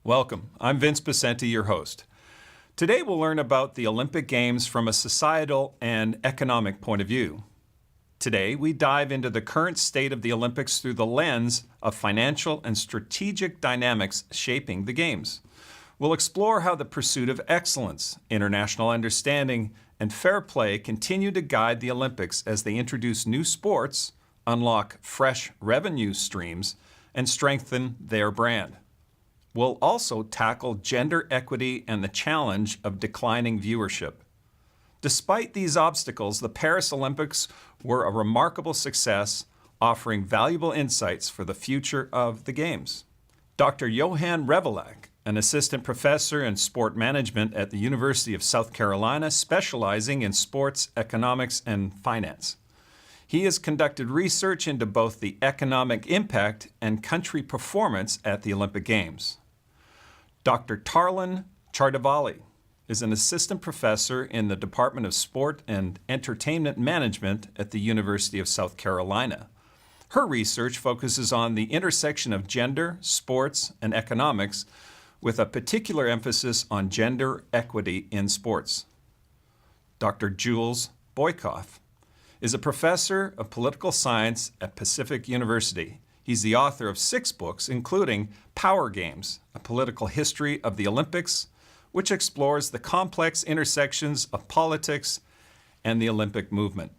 Welcome. I'm Vince Poscente, your host. Today we'll learn about the Olympic Games from a societal and economic point of view. Today we dive into the current state of the Olympics through the lens of financial and strategic dynamics shaping the Games. We'll explore how the pursuit of excellence, international understanding, and fair play continue to guide the Olympics as they introduce new sports, unlock fresh revenue streams, and strengthen their brand. We'll also tackle gender equity and the challenge of declining viewership. Despite these obstacles, the Paris Olympics were a remarkable success, offering valuable insights for the future of the Games. Dr. Johan Rewilak, an assistant professor in sport management at the University of South Carolina, specializing in sports, economics, and finance. He has conducted research into both the economic impact and country performance at the Olympic Games. Dr. Tarlan Chahardovali is an assistant professor in the Department of Sport and Entertainment Management at the University of South Carolina. Her research focuses on the intersection of gender, sports, and economics, with a particular emphasis on gender equity in sports. Dr. Jules Boykoff is a professor of political science at Pacific University. He's the author of 6 books, including Power Games, A Political History of the Olympics, which explores the complex intersections of politics and the Olympic movement.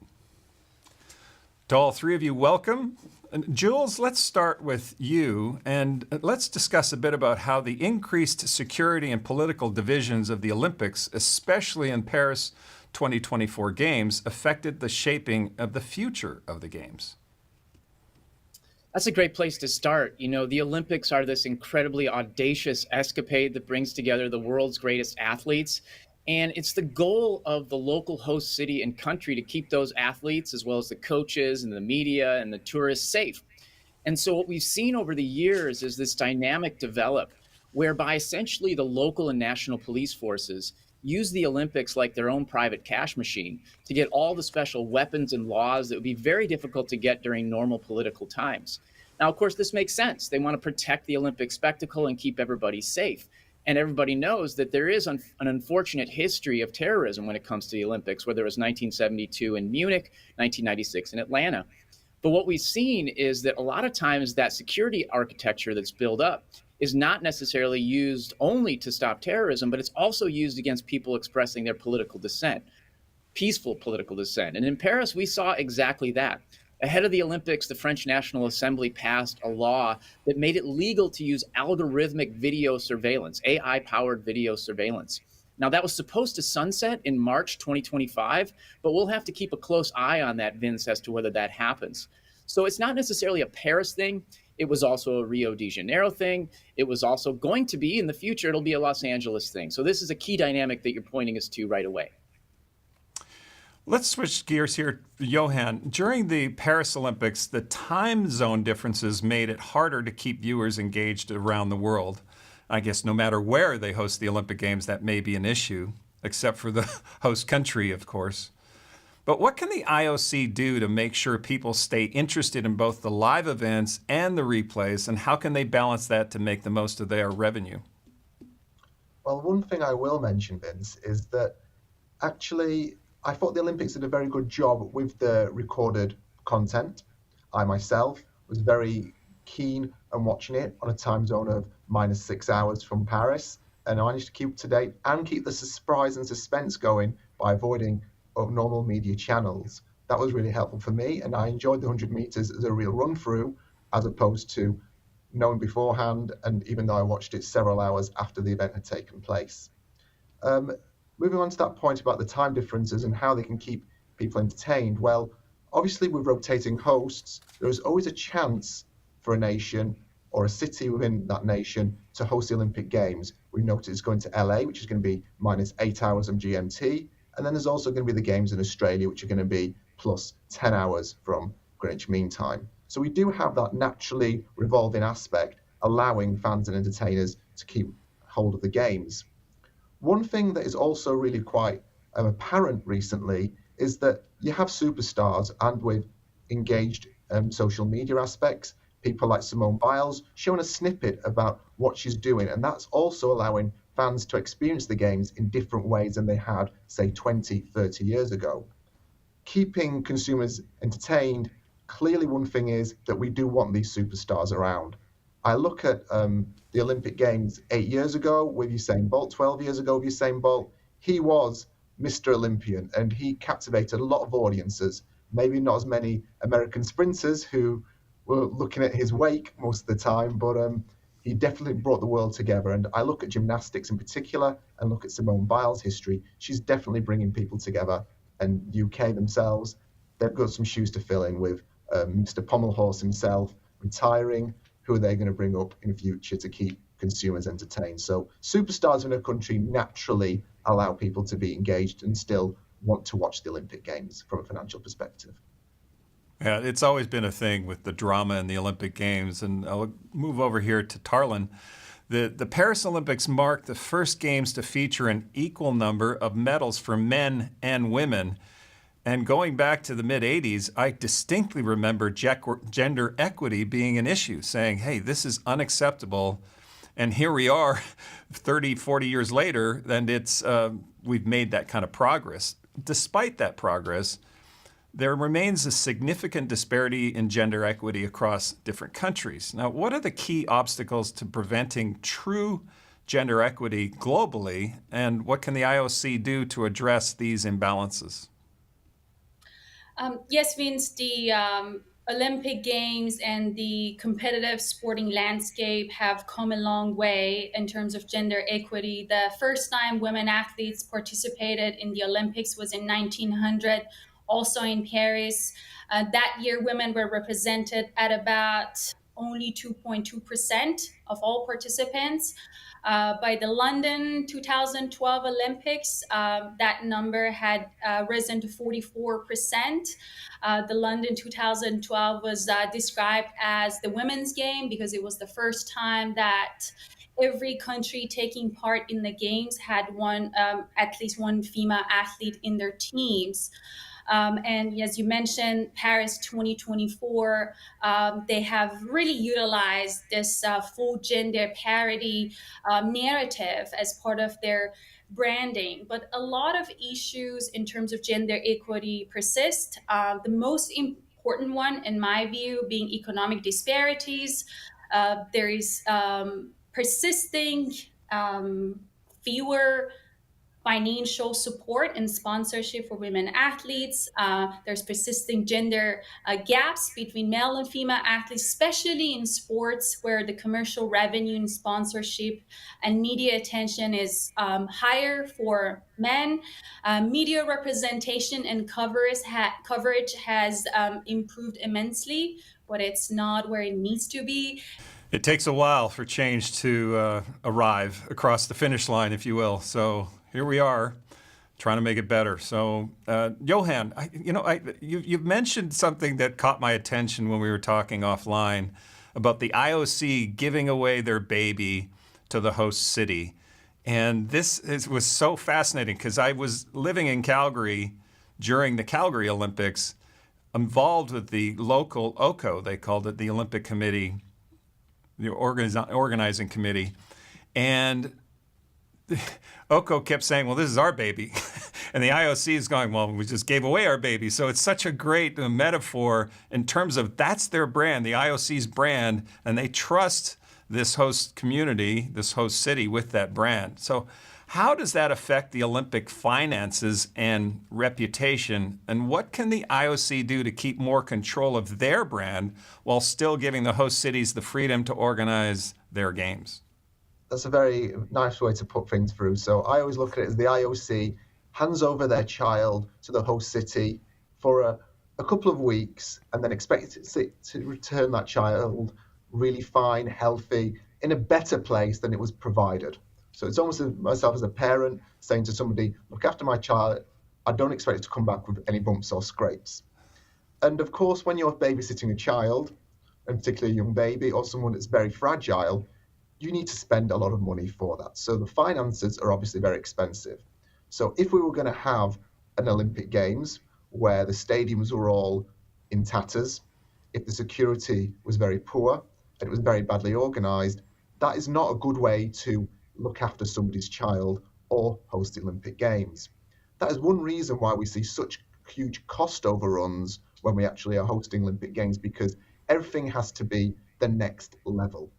To all three of you, welcome. And Jules, let's start with you, and let's discuss a bit about how the increased security and political divisions of the Olympics, especially in Paris 2024 Games, affected the shaping of the future of the Games. That's a great place to start. You know, the Olympics are this incredibly audacious escapade that brings together the world's greatest athletes. And it's the goal of the local host city and country to keep those athletes, as well as the coaches and the media and the tourists, safe. And so what we've seen over the years is this dynamic develop, whereby essentially the local and national police forces use the Olympics like their own private cash machine to get all the special weapons and laws that would be very difficult to get during normal political times. Now, of course, this makes sense. They want to protect the Olympic spectacle and keep everybody safe. And everybody knows that there is an unfortunate history of terrorism when it comes to the Olympics, whether it was 1972 in Munich, 1996 in Atlanta. But what we've seen is that a lot of times that security architecture that's built up is not necessarily used only to stop terrorism, but it's also used against people expressing their political dissent, peaceful political dissent. And in Paris, we saw exactly that. Ahead of the Olympics, the French National Assembly passed a law that made it legal to use algorithmic video surveillance, AI-powered video surveillance. Now, that was supposed to sunset in March 2025, but we'll have to keep a close eye on that, Vince, as to whether that happens. So it's not necessarily a Paris thing. It was also a Rio de Janeiro thing. It was also going to be, in the future, it'll be a Los Angeles thing. So this is a key dynamic that you're pointing us to right away. Let's switch gears here, Johan. During the Paris Olympics, the time zone differences made it harder to keep viewers engaged around the world. I guess no matter where they host the Olympic Games, that may be an issue, except for the host country, of course. But what can the IOC do to make sure people stay interested in both the live events and the replays, and how can they balance that to make the most of their revenue? Well, one thing I will mention, Vince, is that actually I thought the Olympics did a very good job with the recorded content. I myself was very keen on watching it on a time zone of -6 hours from Paris, and I managed to keep up to date and keep the surprise and suspense going by avoiding of normal media channels. That was really helpful for me, and I enjoyed the 100 meters as a real run through, as opposed to knowing beforehand, and even though I watched it several hours after the event had taken place. Moving on to that point about the time differences and how they can keep people entertained, well, obviously with rotating hosts, there is always a chance for a nation or a city within that nation to host the Olympic Games. We've noticed it's going to LA, which is going to be -8 hours of GMT, and then there's also going to be the games in Australia, which are going to be +10 hours from Greenwich Mean Time. So we do have that naturally revolving aspect, allowing fans and entertainers to keep hold of the games. One thing that is also really quite apparent recently is that you have superstars, and with engaged social media aspects, people like Simone Biles showing a snippet about what she's doing. And that's also allowing fans to experience the games in different ways than they had, say, 20, 30 years ago. Keeping consumers entertained, clearly one thing is that we do want these superstars around. I look at the Olympic Games 8 years ago with Usain Bolt, 12 years ago with Usain Bolt. He was Mr. Olympian, and he captivated a lot of audiences. Maybe not as many American sprinters who were looking at his wake most of the time, but he definitely brought the world together. And I look at gymnastics in particular and look at Simone Biles' history. She's definitely bringing people together. And UK themselves, they've got some shoes to fill in with Mr. Pommelhorse himself retiring. Who are they going to bring up in the future to keep consumers entertained? So superstars in a country naturally allow people to be engaged and still want to watch the Olympic Games from a financial perspective. Yeah, it's always been a thing with the drama in the Olympic Games. And I'll move over here to Tarlan. The Paris Olympics marked the first games to feature an equal number of medals for men and women. And going back to the mid-'80s, I distinctly remember gender equity being an issue, saying, hey, this is unacceptable. And here we are 30, 40 years later, and we've made that kind of progress. Despite that progress, there remains a significant disparity in gender equity across different countries. Now, what are the key obstacles to preventing true gender equity globally, and what can the IOC do to address these imbalances? Yes, Vince, the Olympic Games and the competitive sporting landscape have come a long way in terms of gender equity. The first time women athletes participated in the Olympics was in 1900, also in Paris. That year, women were represented at about only 2.2% of all participants. By the London 2012 Olympics, that number had risen to 44%. The London 2012 was described as the women's game because it was the first time that every country taking part in the games had at least one female athlete in their teams. And as you mentioned, Paris 2024, they have really utilized this full gender parity narrative as part of their branding. But a lot of issues in terms of gender equity persist. The most important one, in my view, being economic disparities. There is persisting fewer financial support and sponsorship for women athletes. There's persisting gender gaps between male and female athletes, especially in sports where the commercial revenue and sponsorship and media attention is higher for men. Media representation and coverage has improved immensely, but it's not where it needs to be. It takes a while for change to arrive across the finish line, if you will. So here we are, trying to make it better. So, Johan, you've mentioned something that caught my attention when we were talking offline about the IOC giving away their baby to the host city. And was so fascinating because I was living in Calgary during the Calgary Olympics, involved with the local OCO, they called it, the Olympic Committee, the organizing committee. And OCO kept saying, well, this is our baby. And the IOC is going, well, we just gave away our baby. So it's such a great metaphor in terms of that's their brand, the IOC's brand, and they trust this host community, this host city with that brand. So how does that affect the Olympic finances and reputation? And what can the IOC do to keep more control of their brand while still giving the host cities the freedom to organize their games? That's a very nice way to put things through. So I always look at it as the IOC hands over their child to the host city for a couple of weeks and then expect it to return that child really fine, healthy, in a better place than it was provided. So it's almost myself as a parent saying to somebody, look after my child. I don't expect it to come back with any bumps or scrapes. And of course, when you're babysitting a child, and particularly a young baby or someone that's very fragile, you need to spend a lot of money for that. So the finances are obviously very expensive. So if we were going to have an Olympic Games where the stadiums were all in tatters, if the security was very poor and it was very badly organized, that is not a good way to look after somebody's child or host the Olympic Games. That is one reason why we see such huge cost overruns when we actually are hosting Olympic Games, because everything has to be the next level.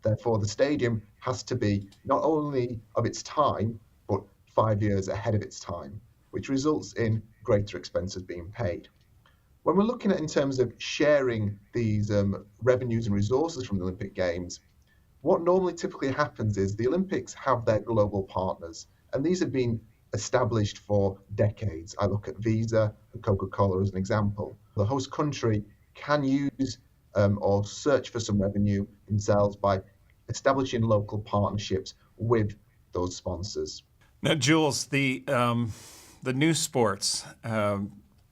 Therefore, the stadium has to be not only of its time, but 5 years ahead of its time, which results in greater expenses being paid. When we're looking at in terms of sharing these revenues and resources from the Olympic Games, what normally typically happens is the Olympics have their global partners, and these have been established for decades. I look at Visa and Coca-Cola as an example. The host country can use or search for some revenue themselves by establishing local partnerships with those sponsors. Now, Jules, the new sports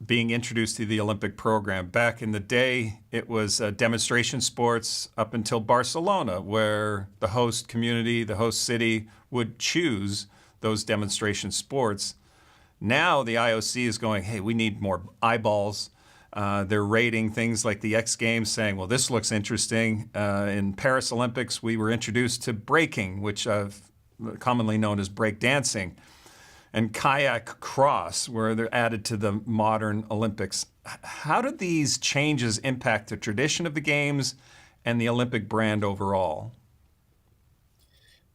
being introduced to the Olympic program, back in the day, it was demonstration sports up until Barcelona, where the host community, the host city would choose those demonstration sports. Now the IOC is going, hey, we need more eyeballs. They're rating things like the X Games, saying, well, this looks interesting. In Paris Olympics, we were introduced to breaking, which commonly known as break dancing, and kayak cross, where they're added to the modern Olympics. How do these changes impact the tradition of the Games and the Olympic brand overall?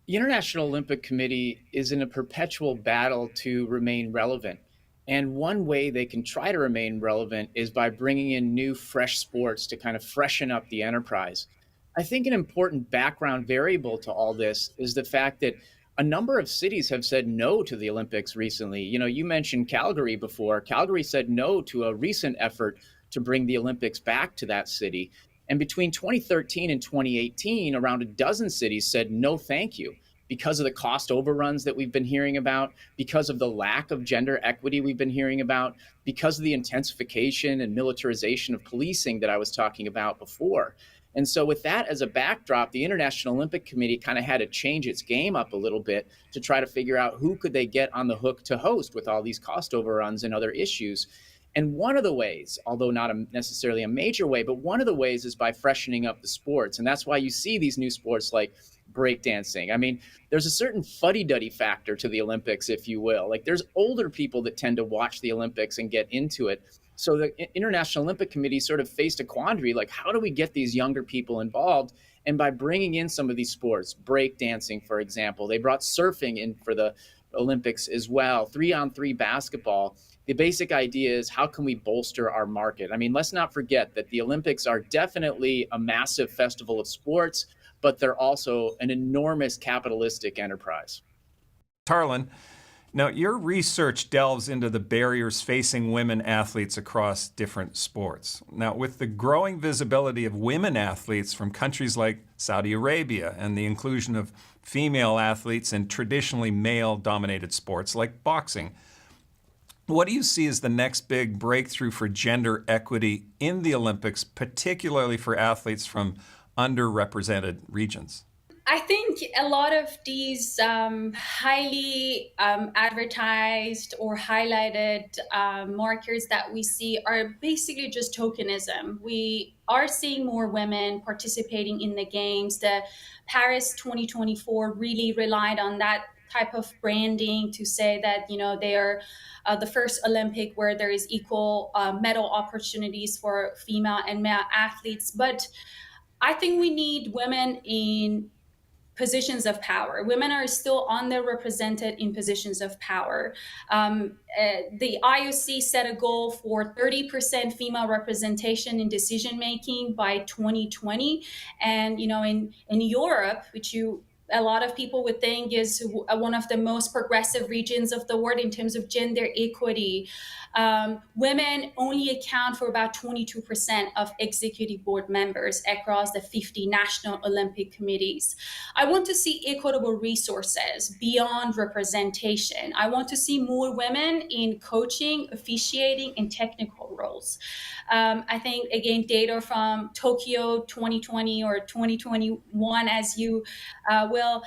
The International Olympic Committee is in a perpetual battle to remain relevant. And one way they can try to remain relevant is by bringing in new, fresh sports to kind of freshen up the enterprise. I think an important background variable to all this is the fact that a number of cities have said no to the Olympics recently. You know, you mentioned Calgary before. Calgary said no to a recent effort to bring the Olympics back to that city. And between 2013 and 2018, around a dozen cities said no, thank you, because of the cost overruns that we've been hearing about, because of the lack of gender equity we've been hearing about, because of the intensification and militarization of policing that I was talking about before. And so with that as a backdrop, the International Olympic Committee kind of had to change its game up a little bit to try to figure out who could they get on the hook to host with all these cost overruns and other issues. And one of the ways, although not necessarily a major way, but one of the ways is by freshening up the sports. And that's why you see these new sports like breakdancing. I mean, there's a certain fuddy-duddy factor to the Olympics, if you will. Like, there's older people that tend to watch the Olympics and get into it. So the International Olympic Committee sort of faced a quandary, like, how do we get these younger people involved? And by bringing in some of these sports, breakdancing, for example, they brought surfing in for the Olympics as well, 3-on-3 basketball. The basic idea is, how can we bolster our market? I mean, let's not forget that the Olympics are definitely a massive festival of sports, but they're also an enormous capitalistic enterprise. Tarlan, now your research delves into the barriers facing women athletes across different sports. Now, with the growing visibility of women athletes from countries like Saudi Arabia and the inclusion of female athletes in traditionally male-dominated sports like boxing, what do you see as the next big breakthrough for gender equity in the Olympics, particularly for athletes from underrepresented regions? I think a lot of these highly advertised or highlighted markers that we see are basically just tokenism. We are seeing more women participating in the games. The Paris 2024 really relied on that type of branding to say that, you know, they are the first Olympic where there is equal medal opportunities for female and male athletes. But I think we need women in positions of power. Women are still underrepresented in positions of power. The IOC set a goal for 30% female representation in decision making by 2020, and in Europe, which a lot of people would think is one of the most progressive regions of the world in terms of gender equity, women only account for about 22% of executive board members across the 50 national Olympic committees. I want to see equitable resources beyond representation. I want to see more women in coaching, officiating, and technical roles. I think, again, data from Tokyo 2020 or 2021, as you Will,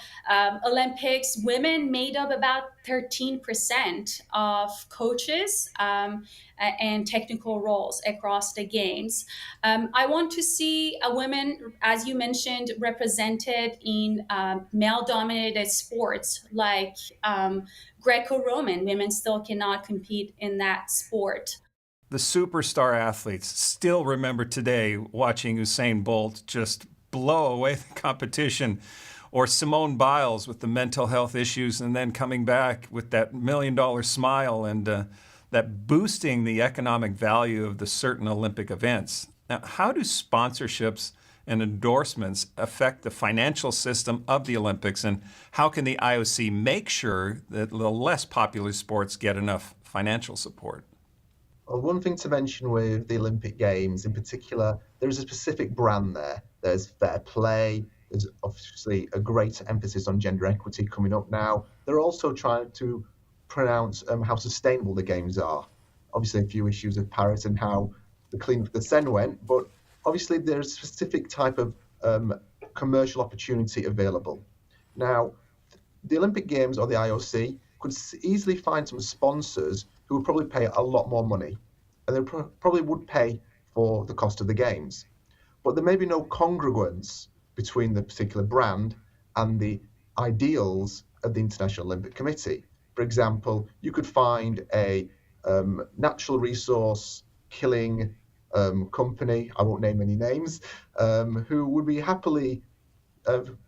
Olympics, women made up about 13% of coaches and technical roles across the games. I want to see a women, as you mentioned, represented in male-dominated sports like Greco-Roman. Women still cannot compete in that sport. The superstar athletes still remember today watching Usain Bolt just blow away the competition, or Simone Biles with the mental health issues and then coming back with that $1 million smile and that boosting the economic value of the certain Olympic events. Now, how do sponsorships and endorsements affect the financial system of the Olympics, and how can the IOC make sure that the less popular sports get enough financial support? Well, one thing to mention with the Olympic Games in particular, there is a specific brand there. There's fair play. There's obviously a great emphasis on gender equity coming up now. They're also trying to pronounce how sustainable the Games are. Obviously, a few issues of Paris and how the cleanup of the Seine went, but obviously there's a specific type of commercial opportunity available. Now, the Olympic Games or the IOC could easily find some sponsors who would probably pay a lot more money, and they probably would pay for the cost of the games. But there may be no congruence between the particular brand and the ideals of the International Olympic Committee. For example, you could find a natural resource killing company, I won't name any names, who would be happily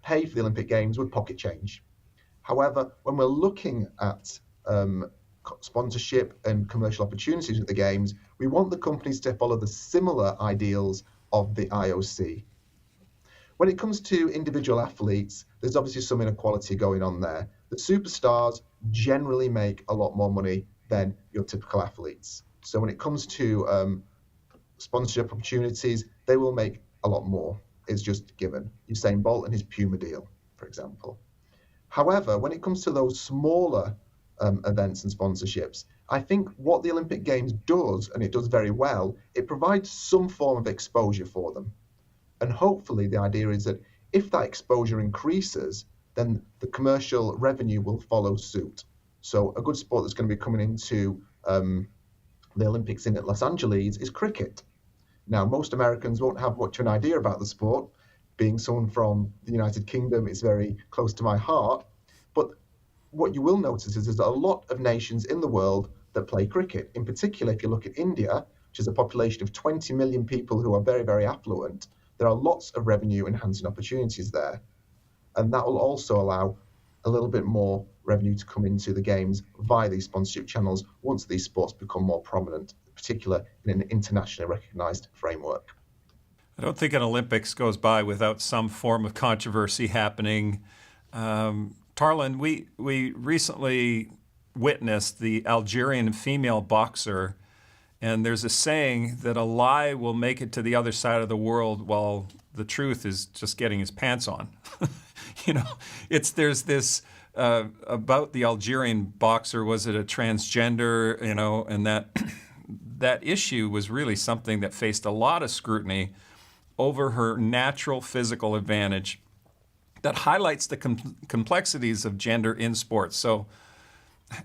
pay for the Olympic Games with pocket change. However, when we're looking at sponsorship and commercial opportunities at the Games, we want the companies to follow the similar ideals of the IOC. When it comes to individual athletes, there's obviously some inequality going on there. The superstars generally make a lot more money than your typical athletes. So when it comes to sponsorship opportunities, they will make a lot more. It's just given. Usain Bolt and his Puma deal, for example. However, when it comes to those smaller events and sponsorships, I think what the Olympic Games does, and it does very well, it provides some form of exposure for them. And hopefully the idea is that if that exposure increases, then the commercial revenue will follow suit. So a good sport that's going to be coming into the Olympics in Los Angeles is cricket. Now, most Americans won't have much of an idea about the sport. Being someone from the United Kingdom, it's very close to my heart. But what you will notice is there's a lot of nations in the world that play cricket. In particular, if you look at India, which is a population of 20 million people who are very, very affluent, there are lots of revenue enhancing opportunities there. And that will also allow a little bit more revenue to come into the Games via these sponsorship channels once these sports become more prominent, particularly in an internationally recognized framework. I don't think an Olympics goes by without some form of controversy happening. Tarlan, we recently witnessed the Algerian female boxer, and there's a saying that a lie will make it to the other side of the world while the truth is just getting his pants on. There's this about the Algerian boxer, was it a transgender, and that issue was really something that faced a lot of scrutiny over her natural physical advantage that highlights the complexities of gender in sports. So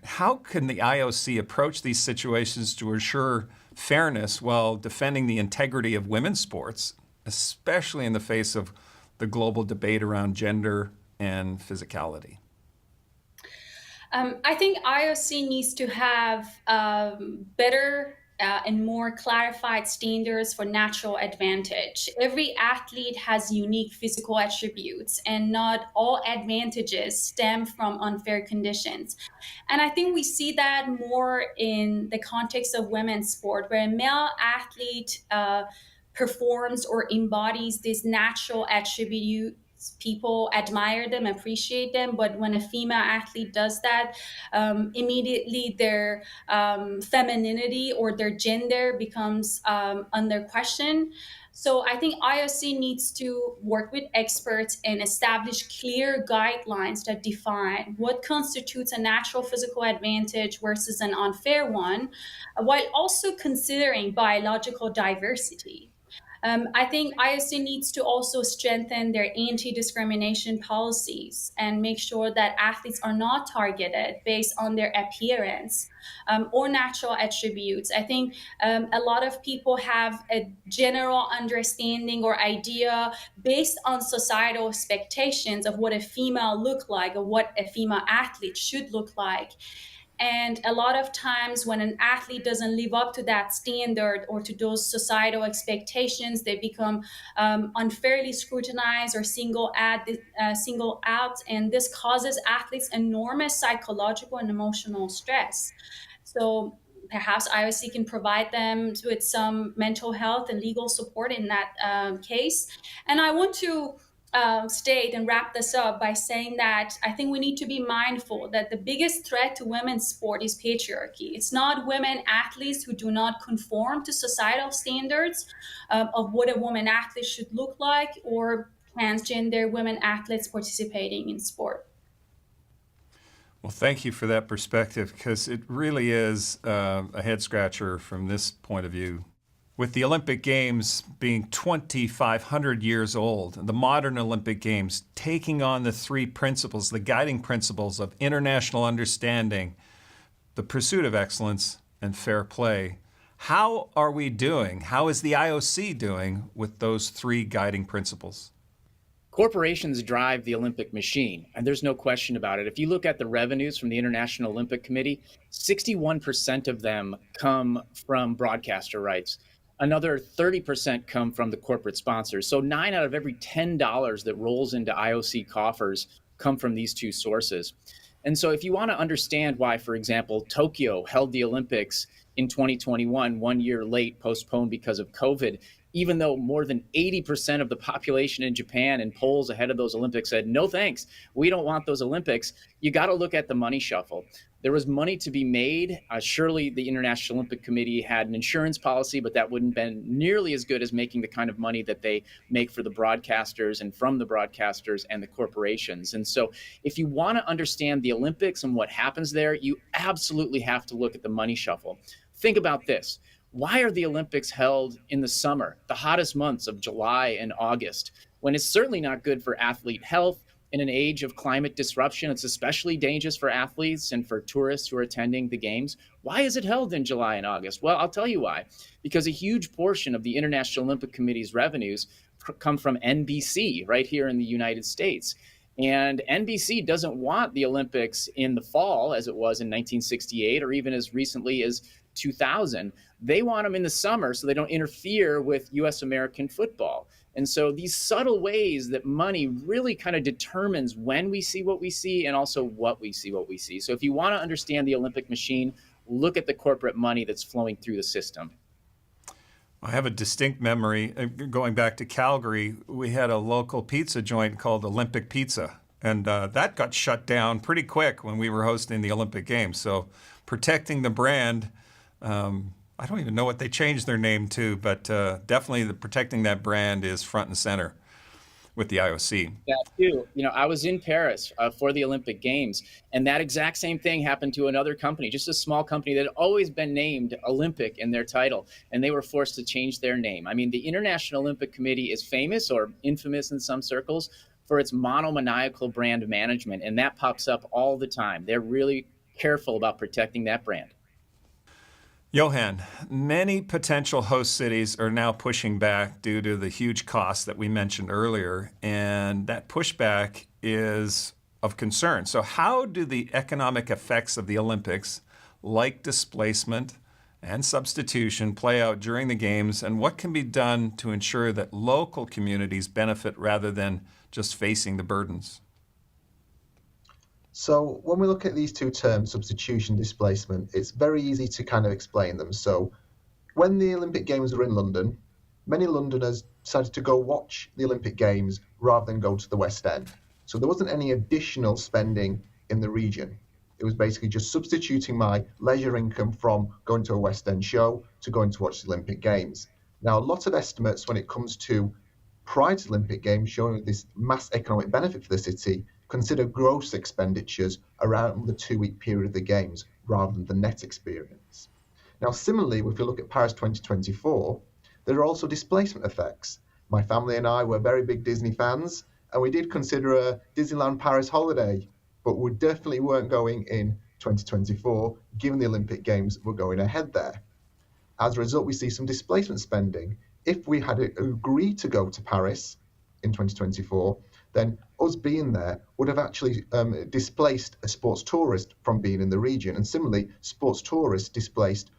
how can the IOC approach these situations to ensure fairness while defending the integrity of women's sports, especially in the face of the global debate around gender and physicality? I think IOC needs to have better and more clarified standards for natural advantage. Every athlete has unique physical attributes, and not all advantages stem from unfair conditions. And I think we see that more in the context of women's sport, where a male athlete performs or embodies these natural attributes. People admire them, appreciate them, but when a female athlete does that, immediately their femininity or their gender becomes under question. So I think IOC needs to work with experts and establish clear guidelines that define what constitutes a natural physical advantage versus an unfair one, while also considering biological diversity. I think IOC needs to also strengthen their anti-discrimination policies and make sure that athletes are not targeted based on their appearance or natural attributes. I think a lot of people have a general understanding or idea based on societal expectations of what a female look like or what a female athlete should look like. And a lot of times when an athlete doesn't live up to that standard or to those societal expectations, they become unfairly scrutinized or single out. And this causes athletes enormous psychological and emotional stress. So perhaps IOC can provide them with some mental health and legal support in that case. And I want to state and wrap this up by saying that I think we need to be mindful that the biggest threat to women's sport is patriarchy. It's not women athletes who do not conform to societal standards of what a woman athlete should look like, or transgender women athletes participating in sport. Well, thank you for that perspective, because it really is a head scratcher from this point of view. With the Olympic Games being 2,500 years old, the modern Olympic Games taking on the three principles, the guiding principles of international understanding, the pursuit of excellence, and fair play. How are we doing? How is the IOC doing with those three guiding principles? Corporations drive the Olympic machine, and there's no question about it. If you look at the revenues from the International Olympic Committee, 61% of them come from broadcaster rights. Another 30% come from the corporate sponsors. So 9 out of every $10 that rolls into IOC coffers come from these two sources. And so if you want to understand why, for example, Tokyo held the Olympics in 2021, 1 year late, postponed because of COVID, even though more than 80% of the population in Japan and polls ahead of those Olympics said, no thanks, we don't want those Olympics, you got to look at the money shuffle. There was money to be made. Surely the International Olympic Committee had an insurance policy, but that wouldn't have been nearly as good as making the kind of money that they make for the broadcasters and from the broadcasters and the corporations. And so if you want to understand the Olympics and what happens there, you absolutely have to look at the money shuffle. Think about this. Why are the Olympics held in the summer, the hottest months of July and August, when it's certainly not good for athlete health? In an age of climate disruption, it's especially dangerous for athletes and for tourists who are attending the games. Why is it held in July and August? Well, I'll tell you why. Because a huge portion of the International Olympic Committee's revenues come from NBC right here in the United States. And NBC doesn't want the Olympics in the fall, as it was in 1968, or even as recently as 2000. They want them in the summer so they don't interfere with U.S. American football. And so these subtle ways that money really kind of determines when we see what we see and also what we see what we see. So if you want to understand the Olympic machine, look at the corporate money that's flowing through the system. I have a distinct memory. Going back to Calgary, we had a local pizza joint called Olympic Pizza, and that got shut down pretty quick when we were hosting the Olympic Games. So protecting the brand, I don't even know what they changed their name to, but definitely protecting that brand is front and center with the IOC. Yeah, too. You know, I was in Paris for the Olympic Games, and that exact same thing happened to another company, just a small company that had always been named Olympic in their title, and they were forced to change their name. I mean, the International Olympic Committee is famous, or infamous in some circles, for its monomaniacal brand management, and that pops up all the time. They're really careful about protecting that brand. Johan, many potential host cities are now pushing back due to the huge costs that we mentioned earlier, and that pushback is of concern. So how do the economic effects of the Olympics, like displacement and substitution, play out during the Games, and what can be done to ensure that local communities benefit rather than just facing the burdens? So when we look at these two terms, substitution, displacement, it's very easy to kind of explain them. So when the Olympic Games were in London, many Londoners decided to go watch the Olympic Games rather than go to the West End. So there wasn't any additional spending in the region. It was basically just substituting my leisure income from going to a West End show to going to watch the Olympic Games. Now, a lot of estimates when it comes to prior to the Olympic Games showing this mass economic benefit for the city consider gross expenditures around the 2-week period of the Games rather than the net experience. Now, similarly, if you look at Paris 2024, There are also displacement effects. My family and I were very big Disney fans, and we did consider a Disneyland Paris holiday, but we definitely weren't going in 2024, given the Olympic Games were going ahead there. As a result, we see some displacement spending. If we had agreed to go to Paris in 2024, then us being there would have actually displaced a sports tourist from being in the region. And similarly, sports tourists displaced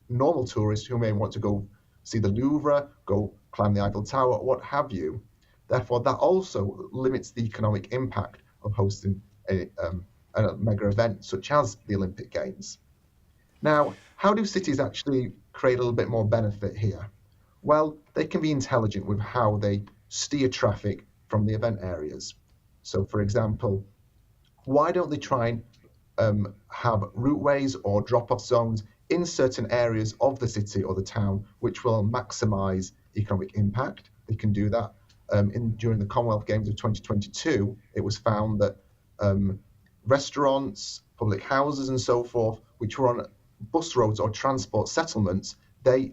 normal tourists who may want to go see the Louvre, go climb the Eiffel Tower, what have you. Therefore, that also limits the economic impact of hosting a mega event such as the Olympic Games. Now, how do cities actually create a little bit more benefit here? Well, they can be intelligent with how they steer traffic from the event areas. So, for example, why don't they try and have routeways or drop-off zones in certain areas of the city or the town, which will maximize economic impact? They can do that. During the Commonwealth Games of 2022, it was found that restaurants, public houses, and so forth, which were on bus roads or transport settlements, they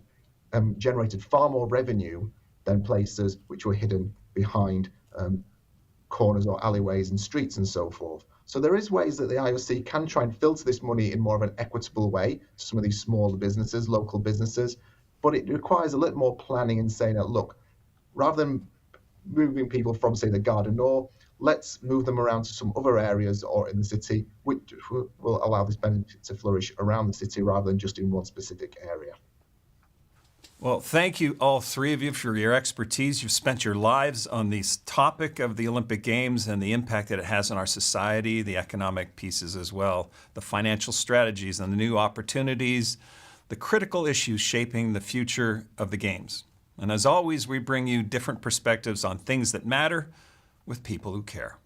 generated far more revenue than places which were hidden behind corners or alleyways and streets and so forth. So there is ways that the IOC can try and filter this money in more of an equitable way to some of these smaller businesses, local businesses, but it requires a little more planning and saying that, look, rather than moving people from, say, the Gare du Nord, let's move them around to some other areas or in the city, which will allow this benefit to flourish around the city rather than just in one specific area. Well, thank you, all three of you, for your expertise. You've spent your lives on this topic of the Olympic Games and the impact that it has on our society, the economic pieces as well, the financial strategies and the new opportunities, the critical issues shaping the future of the Games. And as always, we bring you different perspectives on things that matter with people who care.